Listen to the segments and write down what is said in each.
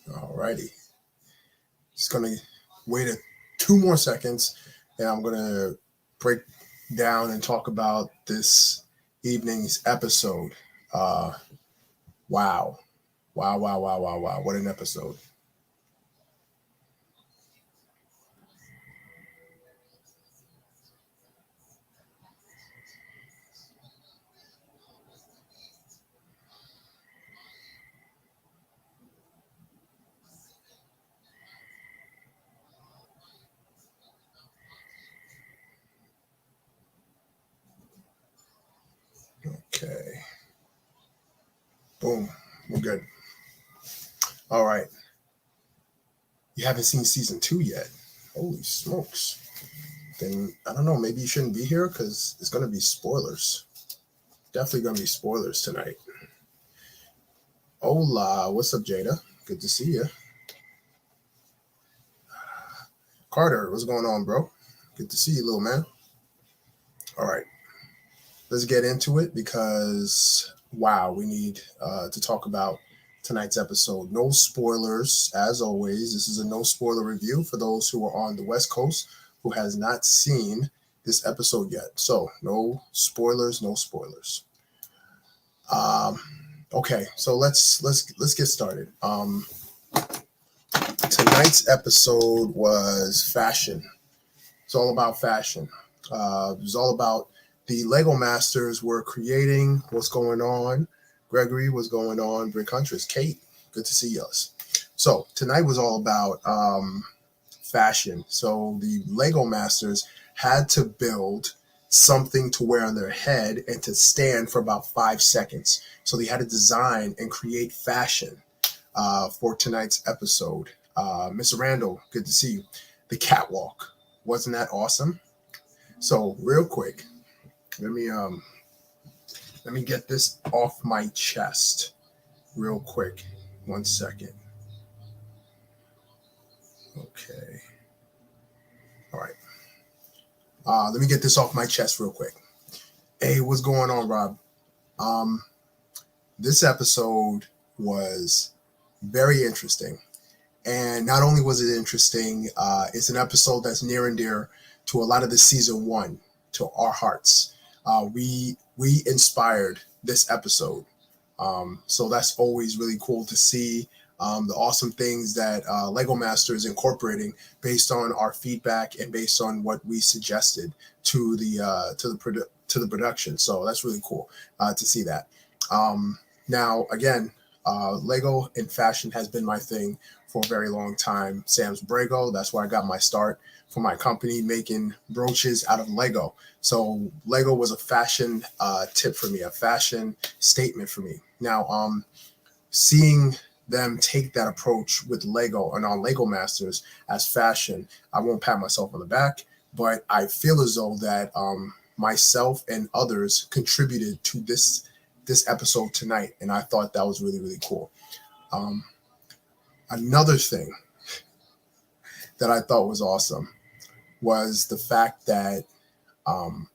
Alrighty. Just gonna wait 2 more seconds, and I'm gonna break down and talk about this evening's episode. Uh, wow, wow! What an episode! Okay, boom, we're good. All right, you haven't seen season 2 yet. Holy smokes! Then I don't know. Maybe you shouldn't be here because it's gonna be spoilers. Definitely gonna be spoilers tonight. Hola, what's up, Jada? Good to see you. Carter, what's going on, bro? Good to see you, little man. All right, let's get into it because wow, we need to talk about tonight's episode. No spoilers, as always. This is a no spoiler review for those who are on the West Coast who has not seen this episode yet. So no spoilers, no spoilers. Um, okay, so let's get started. Tonight's episode was fashion. It's all about fashion. It was all about the Lego Masters were creating what's going on. Gregory, what's going on? Brick Huntress, Kate, good to see us. So tonight was all about fashion. So the Lego Masters had to build something to wear on their head and to stand for about 5 seconds. So they had to design and create fashion for tonight's episode. Mr. Randall, good to see you. The catwalk, wasn't that awesome? So real quick, let me let me get this off my chest real quick. 1 second. Okay. All right. Let me get this off my chest real quick. Hey, what's going on, Rob? Um, this episode was very interesting. And not only was it interesting, it's an episode that's near and dear to a lot of the season one, to our hearts. We inspired this episode, so that's always really cool to see the awesome things that Lego Master is incorporating based on our feedback and based on what we suggested to the production. So that's really cool to see that. Now, again, Lego and fashion has been my thing for a very long time. Sam's Brago, that's where I got my start for my company making brooches out of Lego. So Lego was a fashion tip for me, a fashion statement for me. Now, seeing them take that approach with Lego and on Lego Masters as fashion, I won't pat myself on the back, but I feel as though that myself and others contributed to this episode tonight, and I thought that was really really cool. Um, Another thing that I thought was awesome was the fact that um,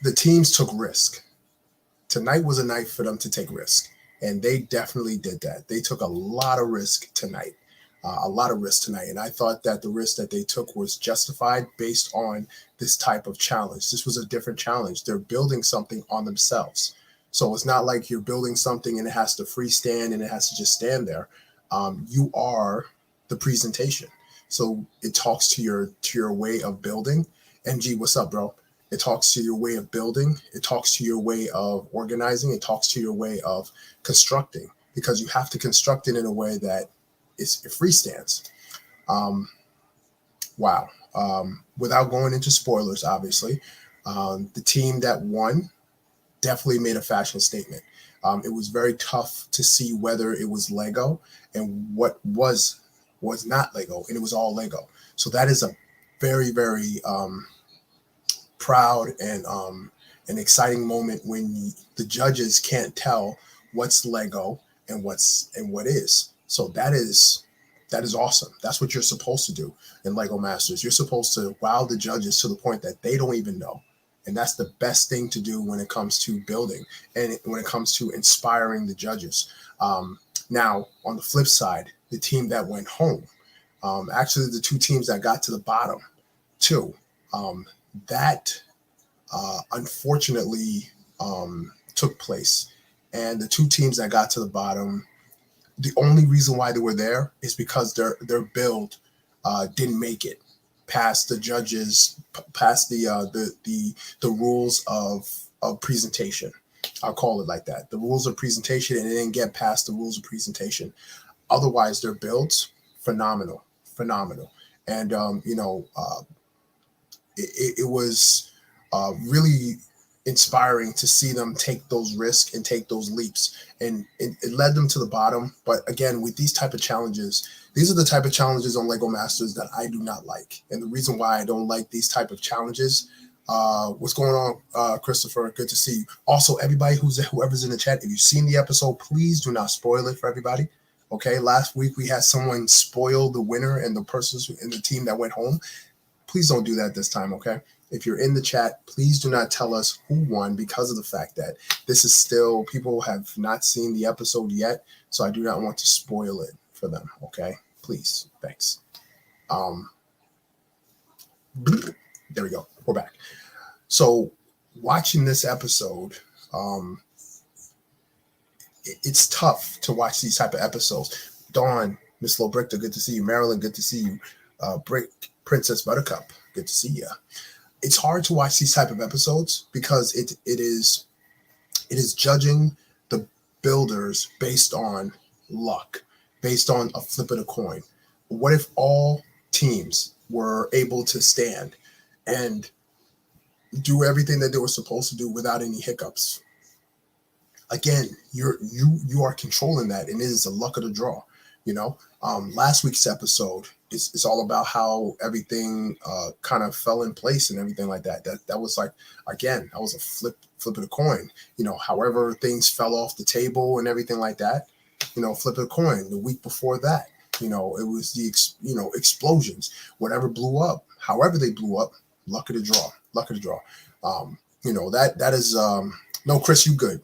the teams took risk. Tonight was a night for them to take risk, and they definitely did that. They took a lot of risk tonight, a lot of risk tonight, and I thought that the risk that they took was justified based on this type of challenge. This was a different challenge. They're building something on themselves, so it's not like you're building something and it has to freestand and it has to just stand there. You are the presentation, so it talks to your way of building. MG, what's up, bro? It talks to your way of building. It talks to your way of organizing. It talks to your way of constructing because you have to construct it in a way that it freestands. Um, wow. Without going into spoilers, obviously, the team that won definitely made a fashion statement. It was very tough to see whether it was Lego and what was not Lego, and it was all Lego. So that is a very very proud and an exciting moment when the judges can't tell what's Lego and what is. So that is awesome. That's what you're supposed to do in Lego Masters. You're supposed to wow the judges to the point that they don't even know. And that's the best thing to do when it comes to building and when it comes to inspiring the judges. Now, on the flip side, the team that went home, actually the two teams that got to the bottom, too, that unfortunately took place. And the two teams that got to the bottom, the only reason why they were there is because their build didn't make it past the judges, past the rules of presentation. I'll call it like that. The rules of presentation, and it didn't get past the rules of presentation. Otherwise, their builds phenomenal, phenomenal, and it was really inspiring to see them take those risks and take those leaps, and it led them to the bottom. But again, with these type of challenges, these are the type of challenges on Lego Masters that I do not like, and the reason why I don't like these type of challenges. What's going on, Christopher? Good to see you. Also, everybody whoever's in the chat, if you've seen the episode, please do not spoil it for everybody. Okay, last week we had someone spoil the winner and the persons in the team that went home. Please don't do that this time, okay? If you're in the chat, please do not tell us who won, because of the fact that this is still, people have not seen the episode yet, so I do not want to spoil it for them, okay? Please, thanks. There we go. We're back. So watching this episode, it's tough to watch these type of episodes. Dawn, Miss Lobrickta, good to see you. Marilyn, good to see you. Princess Buttercup, good to see you. It's hard to watch these type of episodes because it is judging the builders based on luck, based on a flip of a coin. What if all teams were able to stand and do everything that they were supposed to do without any hiccups? Again, you are controlling that, and it is the luck of the draw. Last week's episode it's all about how everything kind of fell in place and everything like that. That was like, again, that was a flip of the coin. However things fell off the table and everything like that. Flip of the coin. The week before that, it was the explosions. Whatever blew up, however they blew up, luck of the draw. Luck of the draw. That is no, Chris, you good,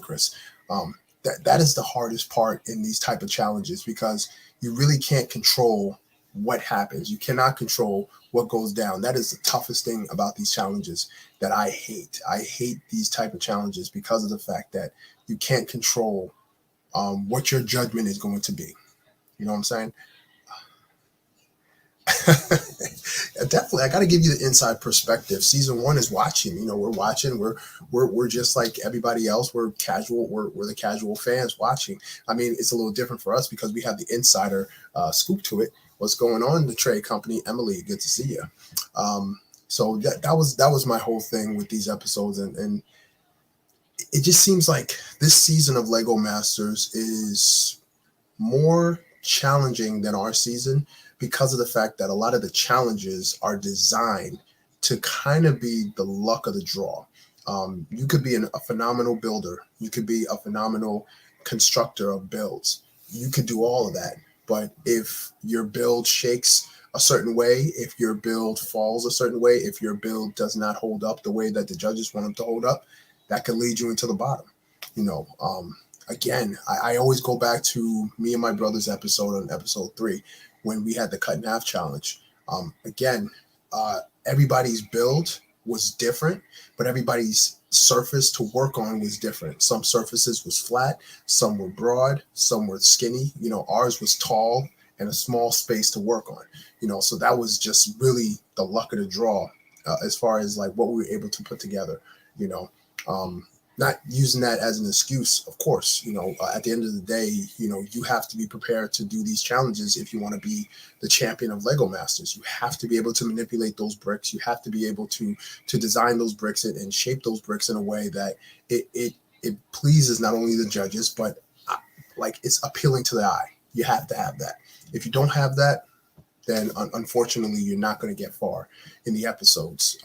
Chris. That is the hardest part in these type of challenges, because you really can't control what happens. You cannot control what goes down. That is the toughest thing about these challenges that I hate. I hate these type of challenges because of the fact that you can't control what your judgment is going to be. You know what I'm saying? Definitely, I got to give you the inside perspective. Season 1 is watching. We're watching. We're just like everybody else. We're casual. We're the casual fans watching. I mean, it's a little different for us because we have the insider scoop to it. What's going on in the trade company? Emily, good to see you. So that was my whole thing with these episodes, and it just seems like this season of Lego Masters is more challenging than our season, because of the fact that a lot of the challenges are designed to kind of be the luck of the draw. You could be a phenomenal builder. You could be a phenomenal constructor of builds. You could do all of that. But if your build shakes a certain way, if your build falls a certain way, if your build does not hold up the way that the judges want them to hold up, that could lead you into the bottom. Again, I always go back to me and my brother's episode on episode 3, when we had the cut in half challenge. Everybody's build was different, but everybody's surface to work on was different. Some surfaces was flat, some were broad, some were skinny. Ours was tall and a small space to work on. So that was just really the luck of the draw as far as like what we were able to put together. Not using that as an excuse, of course. At the end of the day, you have to be prepared to do these challenges if you want to be the champion of Lego Masters. You have to be able to manipulate those bricks. You have to be able to design those bricks and shape those bricks in a way that it pleases not only the judges, but like it's appealing to the eye. You have to have that. If you don't have that, then unfortunately you're not going to get far in the episodes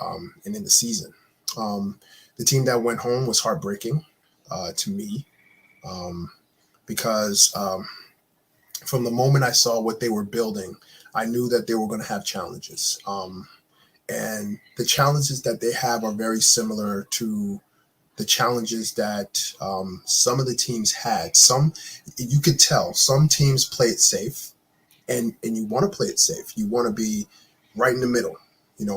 and in the season. The team that went home was heartbreaking to me because from the moment I saw what they were building, I knew that they were going to have challenges. And the challenges that they have are very similar to the challenges that some of the teams had. Some, you could tell some teams play it safe, and you want to play it safe. You want to be right in the middle,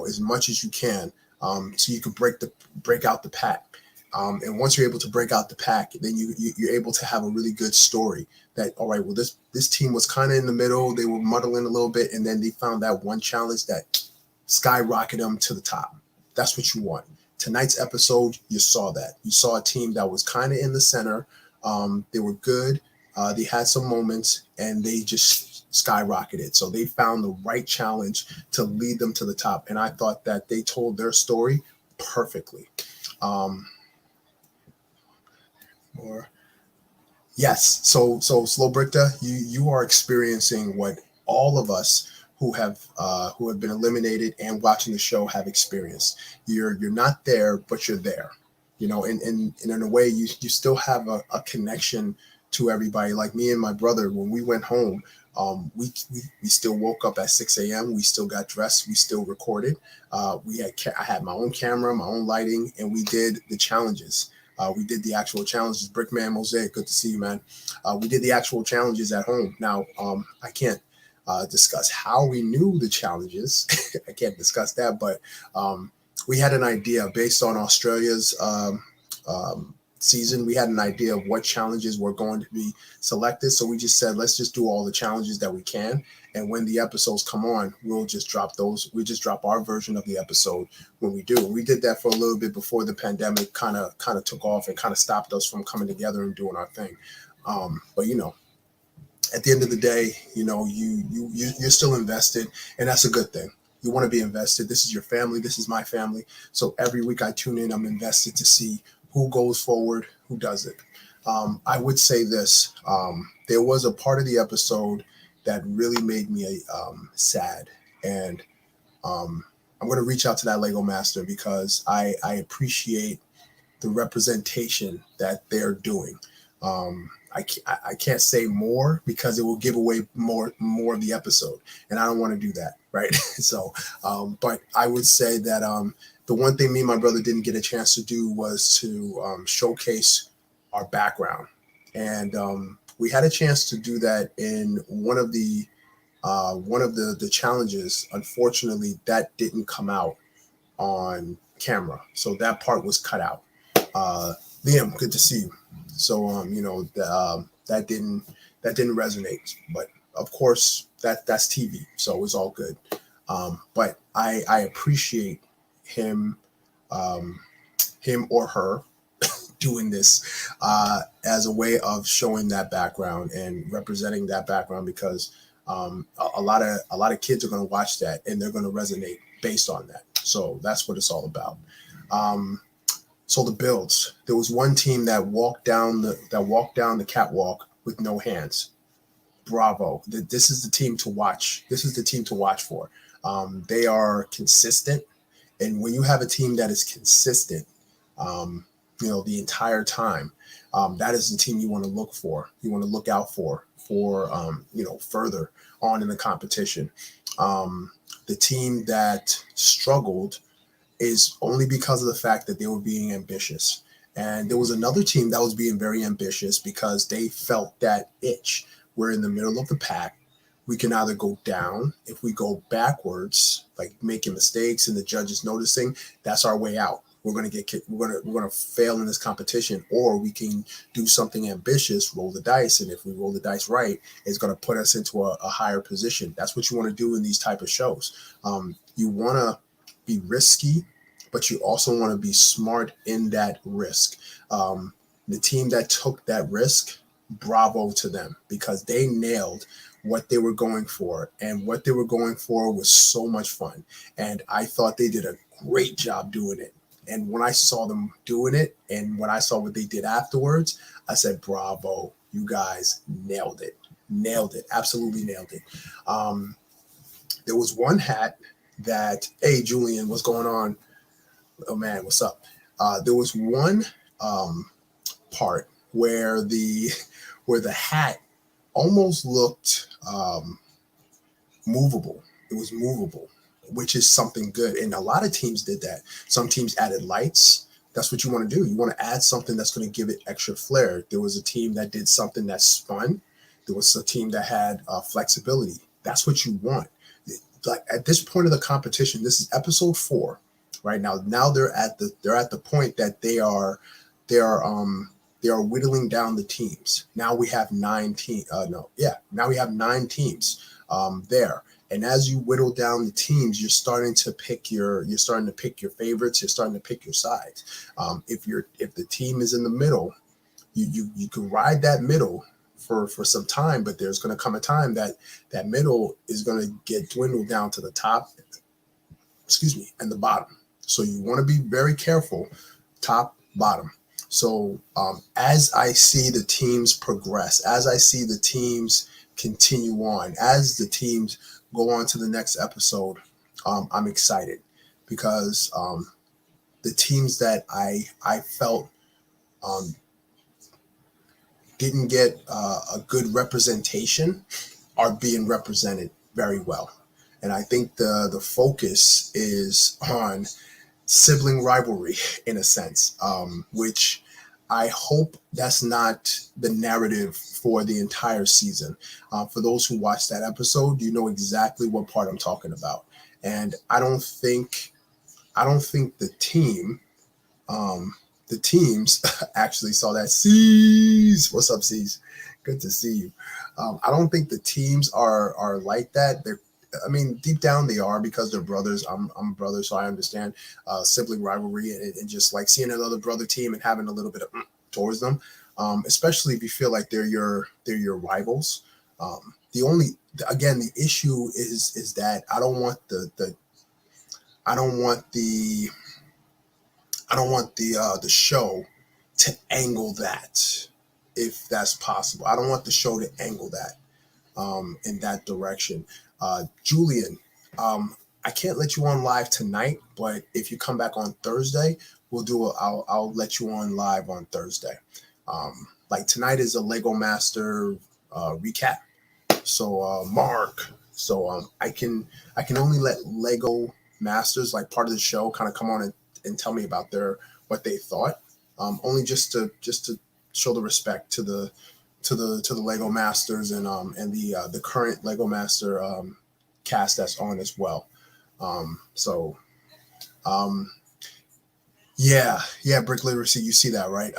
as much as you can, so you can break out the pack. And once you're able to break out the pack, then you're able to have a really good story. That, all right, well, this team was kind of in the middle. They were muddling a little bit, and then they found that one challenge that skyrocketed them to the top. That's what you want. Tonight's episode, you saw that. You saw a team that was kind of in the center. They were good. They had some moments, and they just skyrocketed. So they found the right challenge to lead them to the top. And I thought that they told their story perfectly. Or yes, so Slow Brickta, you are experiencing what all of us who have been eliminated and watching the show have experienced. You're not there, but you're there. And in a way, you still have a connection to everybody. Like me and my brother, when we went home, we still woke up at 6 a.m. We still got dressed. We still recorded. I had my own camera, my own lighting, and we did the challenges. We did the actual challenges. Brickman Mosaic, good to see you, man. We did the actual challenges at home. Now, I can't discuss how we knew the challenges. I can't discuss that, but we had an idea based on Australia's season. We had an idea of what challenges were going to be selected. So we just said, let's just do all the challenges that we can. And when the episodes come on, we'll just drop those. We just drop our version of the episode when we do. We did that for a little bit before the pandemic kind of took off and kind of stopped us from coming together and doing our thing. But at the end of the day, you're still invested, and that's a good thing. You want to be invested. This is your family. This is my family. So every week I tune in, I'm invested to see who goes forward, who doesn't. I would say this. There was a part of the episode that really made me sad. And I'm going to reach out to that Lego master because I appreciate the representation that they're doing. I can't say more because it will give away more of the episode, and I don't want to do that, right? So, but I would say that the one thing me and my brother didn't get a chance to do was to showcase our background, and we had a chance to do that in one of the challenges. Unfortunately, that didn't come out on camera, so that part was cut out. Liam, good to see you. So that didn't resonate, but of course that's TV, so it's all good. But I appreciate him or her doing this as a way of showing that background and representing that background, because a lot of kids are going to watch that and they're going to resonate based on that. So that's what it's all about. So the builds, there was one team that walked down the catwalk with no hands. Bravo! This is the team to watch. This is the team to watch for. They are consistent, and when you have a team that is consistent, the entire time, that is the team you want to look for. You want to look out for further on in the competition. The team that struggled is only because of the fact that they were being ambitious. And there was another team that was being very ambitious because they felt that itch. We're in the middle of the pack. We can either go down. If we go backwards, like making mistakes and the judges noticing, that's our way out. We're going to get kicked. We're going to fail in this competition, or we can do something ambitious, roll the dice. And if we roll the dice right, it's going to put us into a higher position. That's what you want to do in these type of shows. You want to be risky, but you also want to be smart in that risk. The team that took that risk, bravo to them, because they nailed what they were going for, and what they were going for was so much fun. And I thought they did a great job doing it. And when I saw them doing it, and when I saw what they did afterwards, I said, bravo, you guys nailed it. Absolutely nailed it. There was one hat that, hey, Julian, what's going on? Oh man, what's up? There was one part where the hat almost looked movable. It was movable, which is something good. And a lot of teams did that. Some teams added lights. That's what you want to do. You want to add something that's going to give it extra flair. There was a team that did something that spun. There was a team that had flexibility. That's what you want. Like at this point of the competition, this is episode 4, right now. Now they're at the point that they are whittling down the teams. Now we have 9 teams. Now we have 9 teams there. And as you whittle down the teams, you're starting to pick your favorites. You're starting to pick your sides. If the team is in the middle, you can ride that middle for some time, but there's going to come a time that middle is going to get dwindled down to the top, and the bottom. So you want to be very careful, top, bottom. So as I see the teams progress, as I see the teams continue on, as the teams go on to the next episode, I'm excited because the teams that I felt didn't get a good representation are being represented very well. And I think the focus is on sibling rivalry in a sense, which I hope that's not the narrative for the entire season. For those who watched that episode, you know exactly what part I'm talking about. And I don't think the teams actually saw that. C's, what's up, C's? Good to see you. I don't think the teams are like that. Deep down they are because they're brothers. I'm a brother, so I understand sibling rivalry and just like seeing another brother team and having a little bit of towards them, especially if you feel like they're your rivals. The issue is that I don't want the show to angle that, if that's possible. I don't want the show to angle that in that direction. Julian, I can't let you on live tonight, but if you come back on Thursday, I'll let you on live on Thursday. Like tonight is a Lego Master recap. So Mark, I can only let Lego Masters, like part of the show, kind of come on and tell me about what they thought. Only just to show the respect to the Lego Masters and the current Lego Master cast that's on as well. Brick Literacy, you see that, right?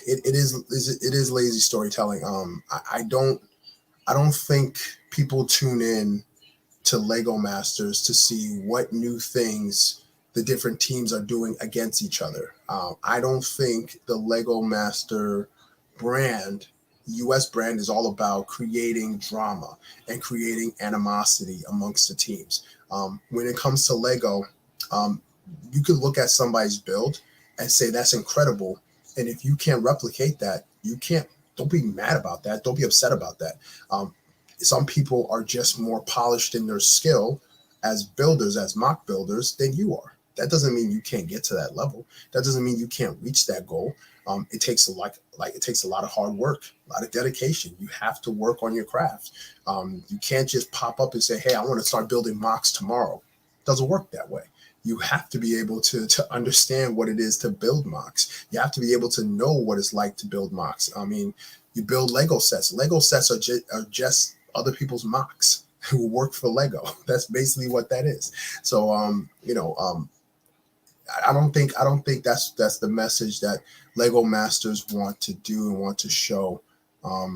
It is lazy storytelling. I don't think people tune in to Lego Masters to see what new things the different teams are doing against each other. I don't think the Lego Master brand, US brand, is all about creating drama and creating animosity amongst the teams. When it comes to Lego, you could look at somebody's build and say that's incredible. And if you can't replicate that, don't be mad about that. Don't be upset about that. Some people are just more polished in their skill as builders, as mock builders, than you are. That doesn't mean you can't get to that level. That doesn't mean you can't reach that goal. It takes a lot of hard work, a lot of dedication. You have to work on your craft. You can't just pop up and say, "Hey, I want to start building Mocs tomorrow." It doesn't work that way. You have to be able to understand what it is to build Mocs. You have to be able to know what it's like to build Mocs. You build Lego sets. Lego sets are just other people's Mocs who work for Lego. That's basically what that is. So, I don't think that's the message that Lego Masters want to do and want to show. I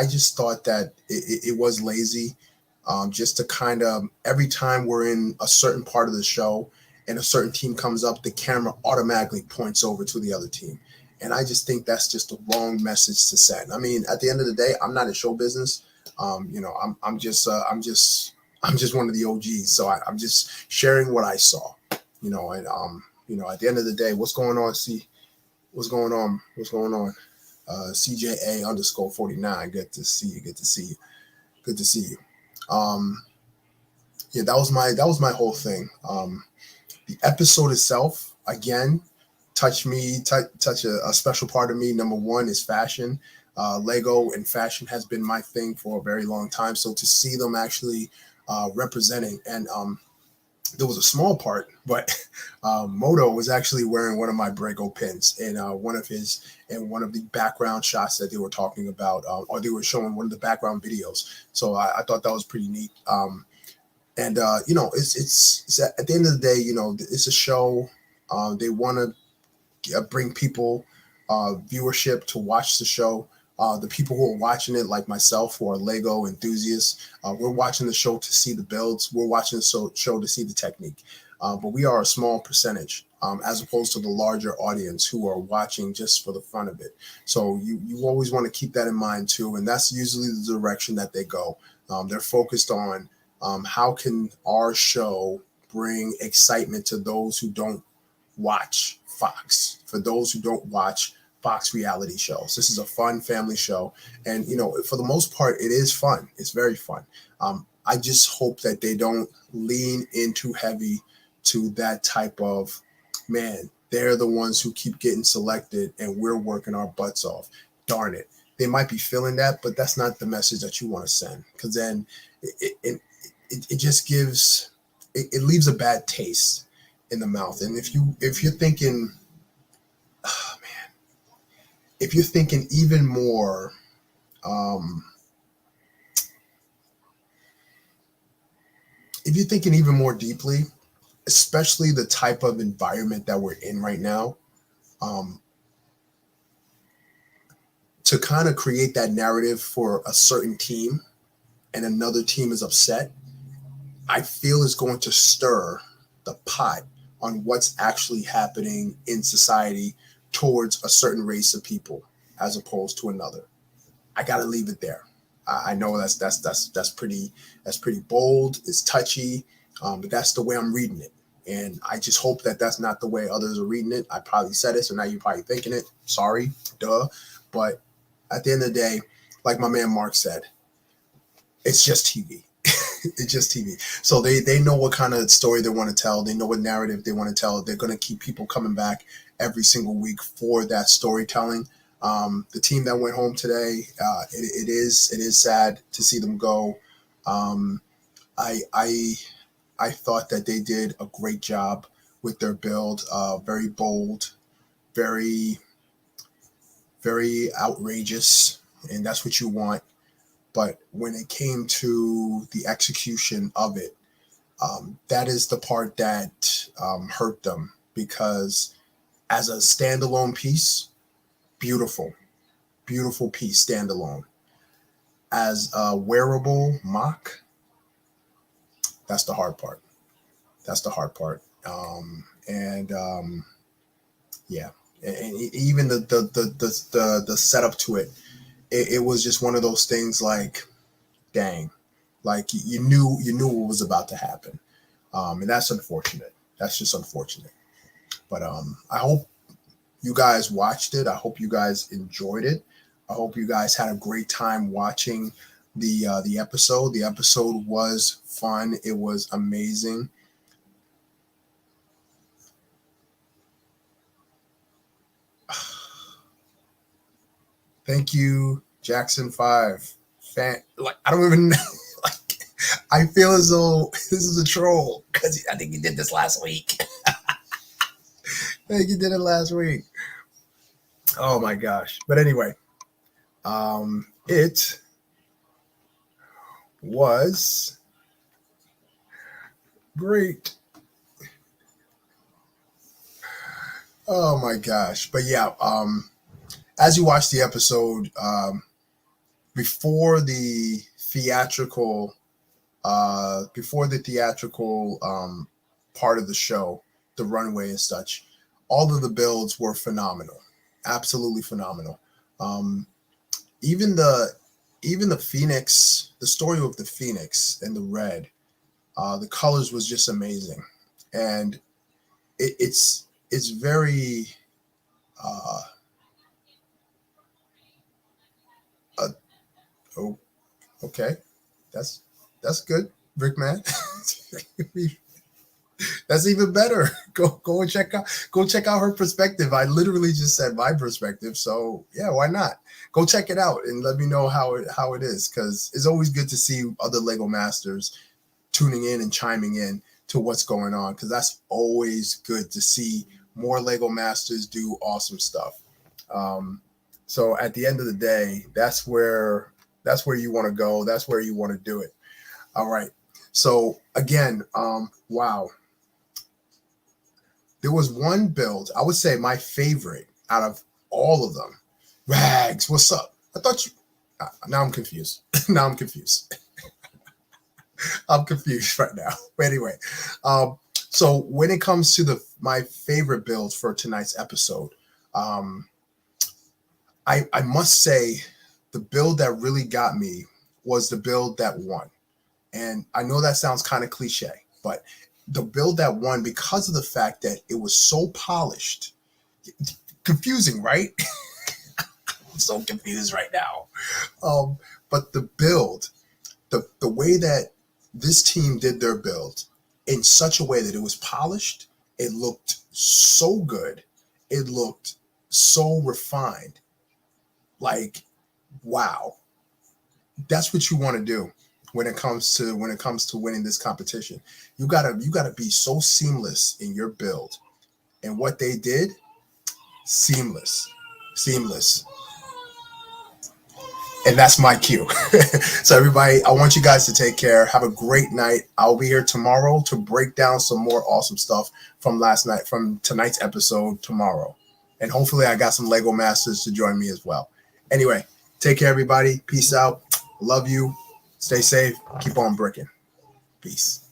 just thought that it was lazy. Just to kind of, every time we're in a certain part of the show and a certain team comes up, the camera automatically points over to the other team. And I just think that's just the wrong message to send. At the end of the day, I'm not in show business. I'm just one of the OGs. So I'm just sharing what I saw, at the end of the day, what's going on? What's going on? CJA_49. Good to see you. That was my whole thing. The episode itself, again, touch a special part of me. Number one is fashion. Lego and fashion has been my thing for a very long time. So to see them actually representing, and there was a small part, but Moto was actually wearing one of my Brago pins in one of the background shots that they were talking about, or they were showing one of the background videos. So I thought that was pretty neat. And it's at the end of the day, it's a show. They want to bring people viewership to watch the show. The people who are watching it, like myself, who are Lego enthusiasts, we're watching the show to see the builds. We're watching the show to see the technique. But we are a small percentage, as opposed to the larger audience who are watching just for the fun of it. So you always want to keep that in mind too. And that's usually the direction that they go. They're focused on how can our show bring excitement to those who don't watch Fox, for those who don't watch Fox reality shows. This is a fun family show. And, for the most part, it is fun. It's very fun. I just hope that they don't lean in too heavy to that type of, man, they're the ones who keep getting selected and we're working our butts off. Darn it. They might be feeling that, but that's not the message that you want to send. Because then it just gives, it leaves a bad taste in the mouth. And if you're thinking, oh man, if you're thinking even more, if you're thinking even more deeply, especially the type of environment that we're in right now, to kind of create that narrative for a certain team and another team is upset, I feel is going to stir the pot on what's actually happening in society towards a certain race of people as opposed to another. I got to leave it there. I know that's pretty bold. It's touchy, but that's the way I'm reading it. And I just hope that that's not the way others are reading it. I probably said it, so now you're probably thinking it. Sorry, duh. But at the end of the day, like my man Mark said, it's just TV. It's just TV. So they know what kind of story they want to tell. They know what narrative they want to tell. They're going to keep people coming back every single week for that storytelling. The team that went home today, it is sad to see them go. I thought that they did a great job with their build. Very bold, very, very outrageous, and that's what you want. But when it came to the execution of it, that is the part that hurt them, because as a standalone piece, beautiful piece standalone. As a wearable mock, that's the hard part. That's the hard part. Yeah, and even the setup to it, it was just one of those things like, dang, like you knew what was about to happen, and that's unfortunate. That's just unfortunate. But I hope you guys watched it. I hope you guys enjoyed it. I hope you guys had a great time watching the episode. The episode was fun. It was amazing. Thank you, Jackson 5. I don't even know. Like, I feel as though this is a troll because I think he did this last week. I think he did it last week. Oh my gosh. But anyway, it was great. Oh my gosh. But yeah, as you watch the episode, before the theatrical part of the show, the runway and such, all of the builds were phenomenal, absolutely phenomenal. Even the Phoenix, the story of the Phoenix and the red, the colors was just amazing, and it's very oh, okay, that's good, Brickman. That's even better. Go and check out her perspective. I literally just said my perspective, so yeah, why not? Go check it out and let me know how it is, because it's always good to see other Lego masters tuning in and chiming in to what's going on, because that's always good to see more Lego Masters do awesome stuff. So at the end of the day, that's where you want to go. That's where you want to do it. All right. So again, wow. There was one build, I would say my favorite out of all of them. Rags, what's up? I thought you. Now I'm confused. Now I'm confused. I'm confused right now. But anyway, so when it comes to my favorite build for tonight's episode, I must say the build that really got me was the build that won. And I know that sounds kind of cliche, but the build that won, because of the fact that it was so polished, confusing, right? I'm so confused right now. But the build, the way that this team did their build in such a way that it was polished, it looked so good. It looked so refined. Like, wow. That's what you want to do when it comes to winning this competition. You gotta be so seamless in your build. And what they did, seamless. And that's my cue. So everybody, I want you guys to take care. Have a great night. I'll be here tomorrow to break down some more awesome stuff from tonight's episode tomorrow. And hopefully I got some Lego Masters to join me as well. Anyway, take care, everybody. Peace out. Love you. Stay safe. Keep on bricking. Peace.